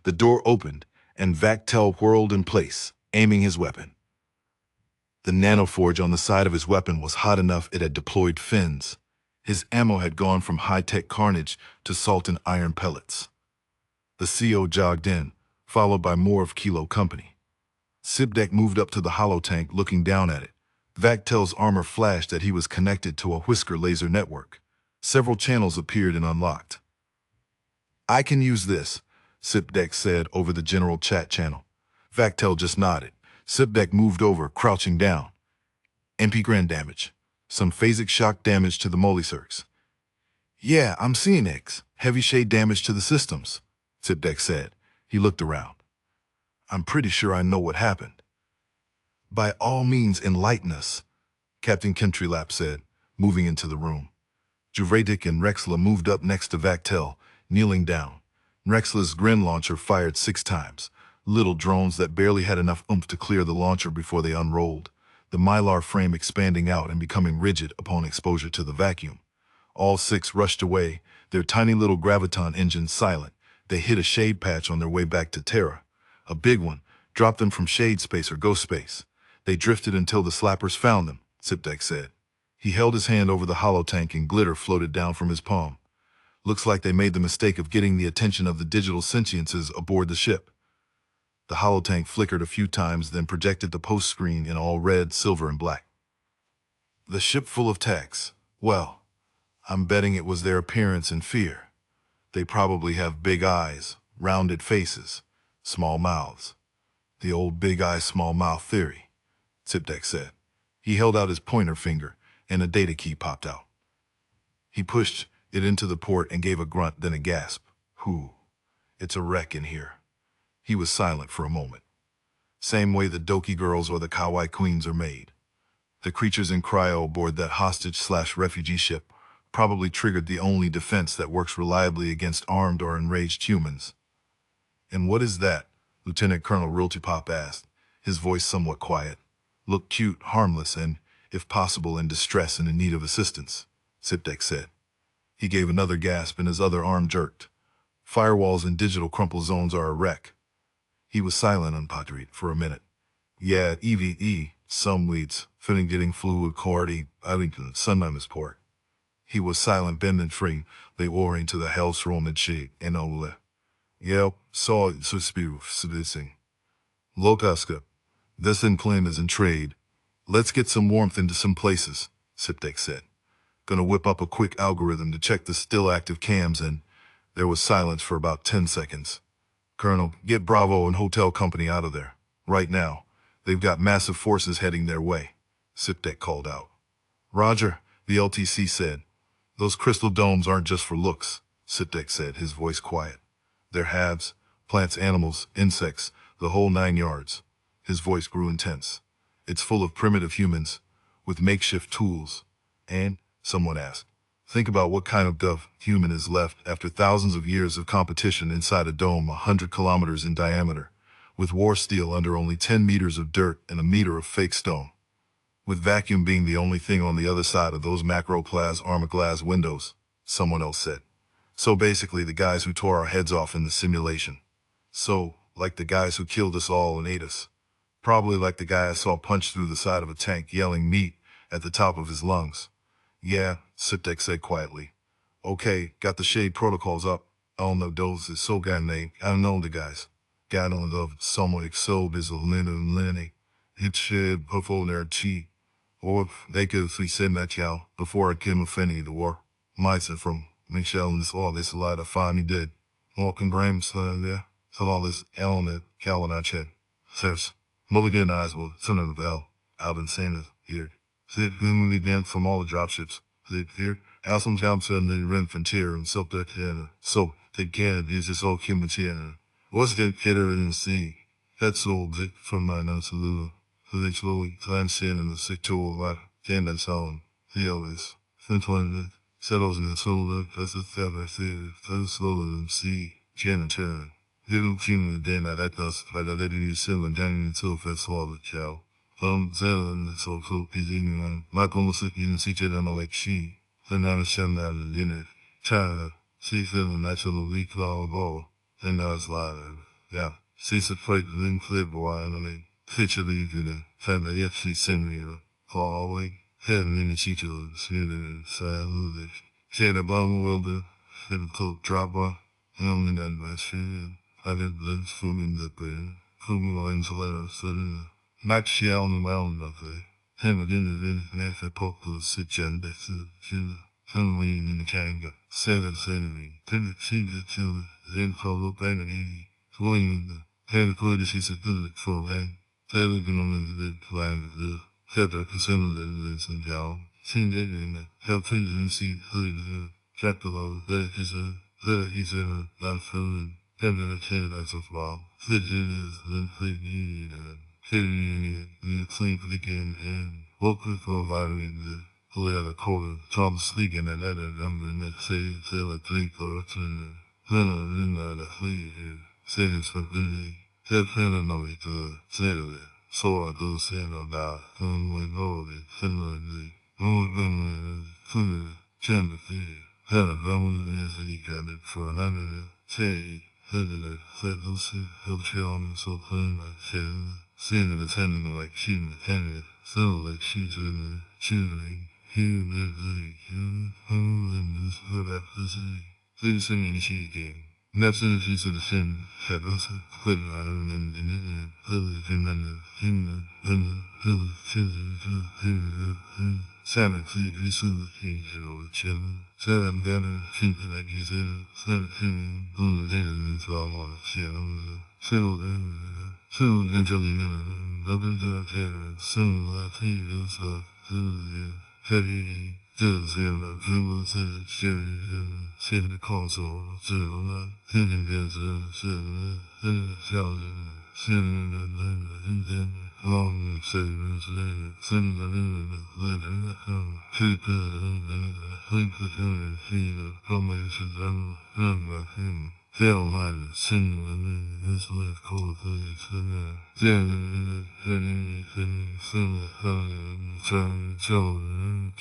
The door opened, and Vactel whirled in place, aiming his weapon. The nanoforge on the side of his weapon was hot enough it had deployed fins. His ammo had gone from high-tech carnage to salt and iron pellets. The CO jogged in, followed by more of Kilo Company. Sibdek moved up to the holotank, looking down at it. Vactel's armor flashed that he was connected to a whisker laser network. Several channels appeared and unlocked. "I can use this," Sibdek said over the general chat channel. Vactel just nodded. Sibdek moved over, crouching down. "MP grand damage. Some phasic shock damage to the molicircs." "Yeah, I'm seeing X. Heavy shade damage to the systems," Sibdek said. He looked around. "I'm pretty sure I know what happened." "By all means, enlighten us," Captain Kentrilap said, moving into the room. Juvradik and Rexla moved up next to Vactel, kneeling down. Rexla's grin launcher fired 6 times. Little drones that barely had enough oomph to clear the launcher before they unrolled, the mylar frame expanding out and becoming rigid upon exposure to the vacuum. All 6 rushed away, their tiny little graviton engines silent. They hit a shade patch on their way back to Terra. A big one, dropped them from shade space or ghost space. They drifted until the slappers found them, Sipdek said. He held his hand over the holotank and glitter floated down from his palm. "Looks like they made the mistake of getting the attention of the digital sentiences aboard the ship." The holotank flickered a few times, then projected the post screen in all red, silver, and black. "The ship full of techs. Well, I'm betting it was their appearance and fear. They probably have big eyes, rounded faces, small mouths. The old big eye, small mouth theory," Sipdek said. He held out his pointer finger, and a data key popped out. He pushed it into the port and gave a grunt, then a gasp. "Whew, it's a wreck in here." He was silent for a moment. "Same way the Doki girls or the Kawaii queens are made. The creatures in cryo aboard that hostage/refugee ship probably triggered the only defense that works reliably against armed or enraged humans." "And what is that?" Lieutenant Colonel Riltipop asked, his voice somewhat quiet. "Look cute, harmless, and, if possible, in distress and in need of assistance," Sipdek said. He gave another gasp and his other arm jerked. "Firewalls and digital crumple zones are a wreck." He was silent on Padre for a minute. "Yeah, EVE, some weeds, filling getting fluid cordy, Arlington, Sunmimus port." He was silent, bending free, they wore into the Hellsroom and she, and all. "Yep, saw it, suspicious. Lokaska, this incline is in trade. Let's get some warmth into some places," Sipdek said. "Gonna whip up a quick algorithm to check the still active cams," and there was silence for about 10 seconds. "Colonel, get Bravo and Hotel Company out of there. Right now. They've got massive forces heading their way," Sipdek called out. "Roger," the LTC said. "Those crystal domes aren't just for looks," Sipdek said, his voice quiet. "They're halves, plants, animals, insects, the whole 9 yards. His voice grew intense. "It's full of primitive humans, with makeshift tools. And," someone asked, "think about what kind of human is left after thousands of years of competition inside a dome 100 kilometers in diameter, with war steel under only 10 meters of dirt and a meter of fake stone. With vacuum being the only thing on the other side of those macro-class armor-glass windows," someone else said. "So basically the guys who tore our heads off in the simulation. So, like the guys who killed us all and ate us. Probably like the guy I saw punch through the side of a tank yelling meat at the top of his lungs." "Yeah," Sipdek said quietly. "Okay, got the shade protocols up. I don't know those is so guy name. I don't know the guys. God only love someone exo is a Lenny. It should perform their tea. Or they could send that cow before it came offending the war. Mice from Michelle and all this a lot of fine he did. Walking Grahams there. So all this element Calvin I check. Says Mulligan eyes will son of the bell. Alvin Sanders here. Sit we dance from all the dropships. Sit here. Alson Johnson and the Ren Frontier and Silk that so take care of this all human here. What's the kidder in the sea? That's all from my nose a little. So they slowly glance in and the sick tool like Jan and Solon. The Elvis. Since one settles in the soul as the feather so slower than sea. Jan and Turn. Little human day night at us by the lady you sell and down until first all the chow. Zell and so is in like almost in see it on like she. Then I was shut out of dinner. Child, see feeling natural weak law of all. Then I was live. Yeah, she's a plate then flip wine on it. Picture the family if she send me a far away. Heaven in the cheek of the side of the shade above the world, the coat dropper, and only that my shit. I did live swimming the bed. Whom lines letter sudden. Not shell on the mountain of it. Him again, the next epoch of such and that's it. Suddenly in the tango, seven suddenly, then see the children, then follow back and swing the head of the she's a good for him. Taylor can only the plan the header consumer the and down. Seen it in the help and see who the jack below that is a that he's a not feeling. Heaven a chair that's a flaw. Fit is the thing hitting the clean again and woke up for vitamin the we had a quarter Tom sneaking and that number and that say a drink or a turn. Then the flea saying for good. That friend of it settle it. So I do settle down. We know it. Settle it. Gender fear. Had a bone as he got it for another. Say, headed help you on so fun. I said, seeing the attendant like shooting the tenant. So like shooting. He please send me she again. Next thing she said, send shadows, quit and Santa Cruz, Super King, Chillin', Sam Gunner, Super like you said, Santa King, who didn't fall on the channel, Soon until the nothing to the terror, soon I think you'll start to heavy. Just in the dribble to the cherry, sit the console, silver, hidden dancer, sitting in the long savings, sitting in the Feel like sin is with cold then turn children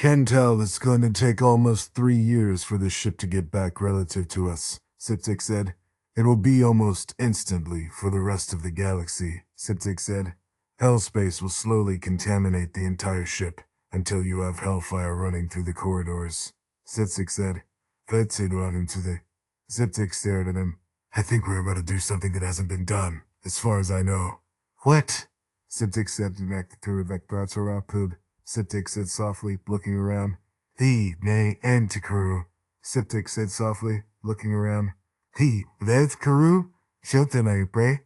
Can tell it's going to take almost 3 years for this ship to get back relative to us, Siptik said. It will be almost instantly for the rest of the galaxy, Siptik said. Hellspace will slowly contaminate the entire ship until you have hellfire running through the corridors, Siptik said. Vetsid run into the... Siptik stared at him. I think we're about to do something that hasn't been done, as far as I know. What? Siptik said back through Vectratorapud. Siptik said softly, looking around. The nay Antikaru, Siptik said softly, looking around. The that's Karu? Shilton I pray.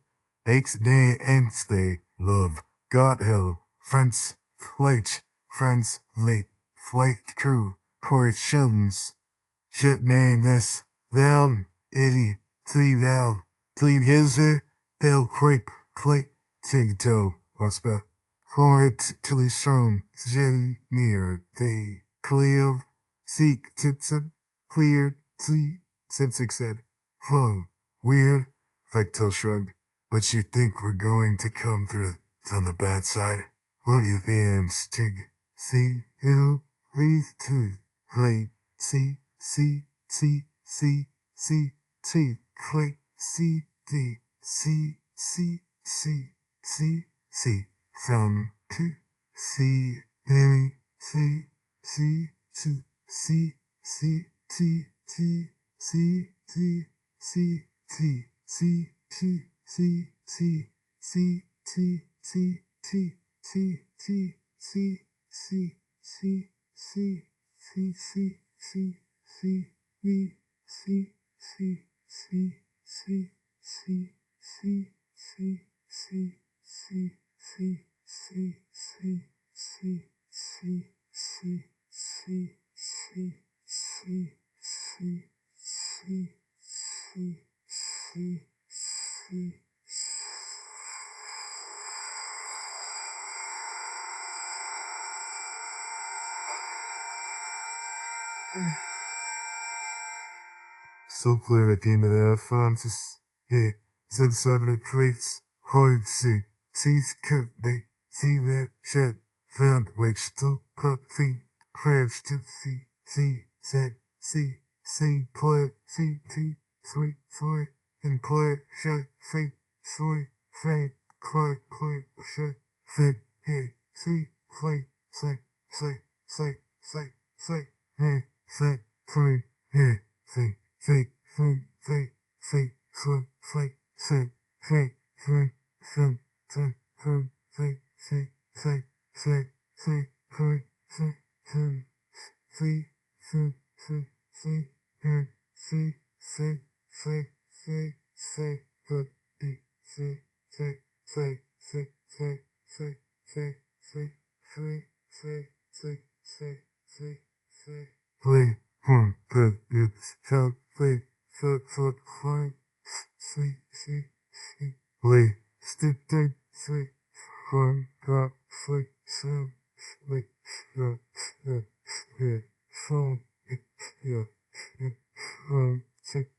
Takes nay Anstay, love, God hell, France, flight, France, late, flight crew, Port Shiltons. Shit name this, thou, idiot, three thou, clean his, they'll creep, plate, take toe, what's for it to be shown, Jen near they clear, seek Tipson, clear, see, Sipsik said. Whoa, weird, Vectel shrugged. But you think we're going to come through on the bad side? Will you damn stig? See, who, please to, play, see, click, C, D, C, some, two, C, any, two, T, So clear at the end of the Francis. Hey, said suddenly traits. Hard see. Sees could they see that shit. Found which to cut feet. Crash to see, said, see, play, T, sweet, and play, shut, fake, sweet, fake, play, shut, fake, hey, see, play, say, hey, free, hey, fake, fake, sweet, say, fake, free, free, see, good, play, good, it's so, play, so, fine, play, stick, sweet, fun, drop, sweet, so, sweet, yeah, phone, yeah, sick,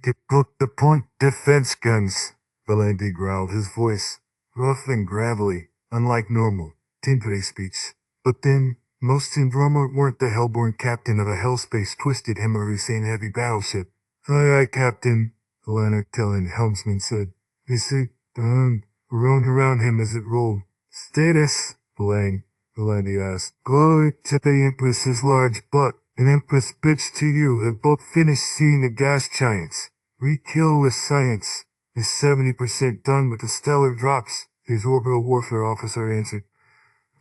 Get the point defense guns, Valente growled, his voice rough and gravelly, unlike normal, Timpere speech. But then, most in Roma weren't the hellborn captain of a hellspace twisted Hussein heavy battleship. Aye, Captain, the lieutenant helmsman said. You see, roamed around him as it rolled. Status, Valente asked. Glory to the Empress's large butt. An Empress bitch to you have both finished seeing the gas giants. Re-kill with science is 70% done with the stellar drops, his orbital warfare officer answered.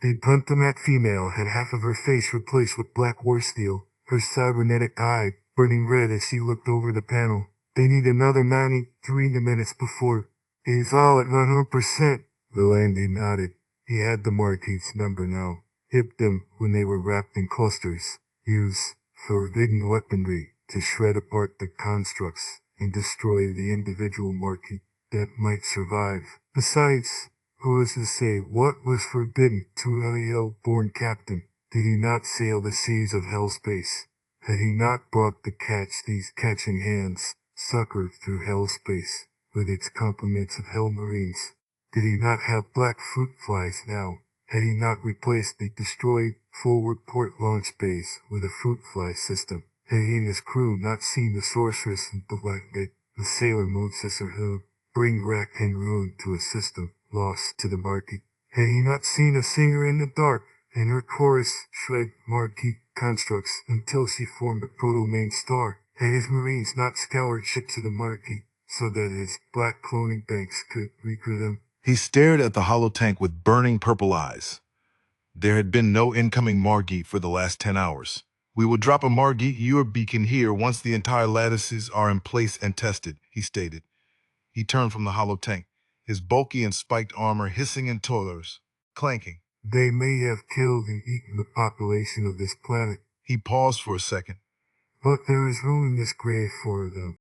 They'd pumped the Mac female, had half of her face replaced with black war steel, her cybernetic eye burning red as she looked over the panel. They need another 93 minutes before. He's all at 100%. Valente nodded. He had the Marquis number now. Hit them when they were wrapped in clusters. Use forbidden weaponry to shred apart the constructs and destroy the individual Marquis that might survive. Besides, who is to say what was forbidden to a hell-born captain? Did he not sail the seas of hellspace? Had he not brought to catch these catching hands, succored through hellspace, with its complements of hell marines? Did he not have black fruit flies now? Had he not replaced the destroyed forward port launch base with a fruit fly system? Had he and his crew not seen the sorceress in the sailor Moses or who bring wreck and ruin to a system lost to the Marquis? Had he not seen a singer in the dark and her chorus shred Marquis constructs until she formed a proto-main star? Had his marines not scoured ships to the Marquis so that his black cloning banks could recruit them? He stared at the hollow tank with burning purple eyes. There had been no incoming Margit for the last 10 hours. We will drop a Margit your beacon here once the entire lattices are in place and tested, he stated. He turned from the hollow tank, his bulky and spiked armor hissing in toilers, clanking. They may have killed and eaten the population of this planet. He paused for a second. But there is room in this grave for them.